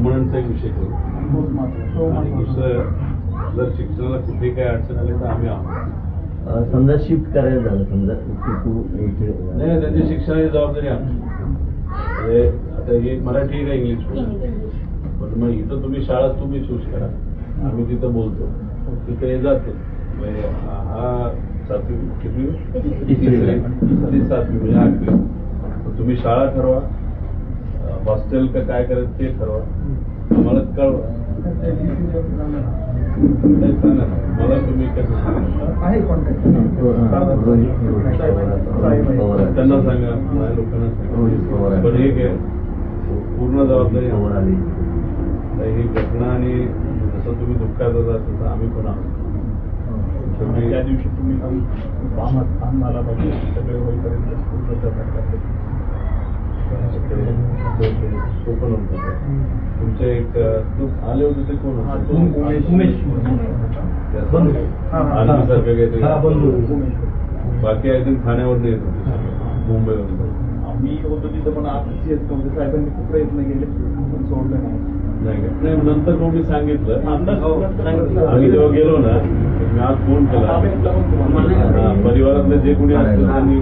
परमनंटचा एक विषय करू. आणि दुसरं, जर शिक्षणाला कुठे काही अडचण आली तर आम्ही आहोत. समजा शिफ्ट करायला झालं, समजा नाही, त्यांची शिक्षणाची जबाबदारी आमची. म्हणजे आता हे मराठी का इंग्लिश पण मग इथं तुम्ही शाळा तुम्ही चूज करा, आम्ही तिथं बोलतो, तिथे जातो. म्हणजे हा 7वी किती 7वी म्हणजे 8वी. तुम्ही शाळा ठरवा, हॉस्टेल का काय करायचं ते ठरवा, आम्हाला कळवा. मला तुम्ही कसं त्यांना सांगा, माझ्या लोकांना सांगा. पण एक आहे, पूर्ण जबाबदारी ही घटना. आणि जसं तुम्ही दुःखात होता तसं आम्ही पण आहोत. त्या दिवशी तुम्ही काम झाला पाहिजे, सगळे होईपर्यंत तो पण होता. तुमचे एक आले होते ते कोण होते? उमेश सारखे काहीतरी. बाकी आय थिंक ठाण्यावर येत होते, मुंबईवर. आम्ही होतो तिथं, पण साहेबांनी खूप प्रयत्न केले पण सोडलं नाही. नंतर कोणी सांगितलं, आम्ही जेव्हा गेलो ना, मी आज फोन केला, परिवारातले जे कोणी असतील त्यांनी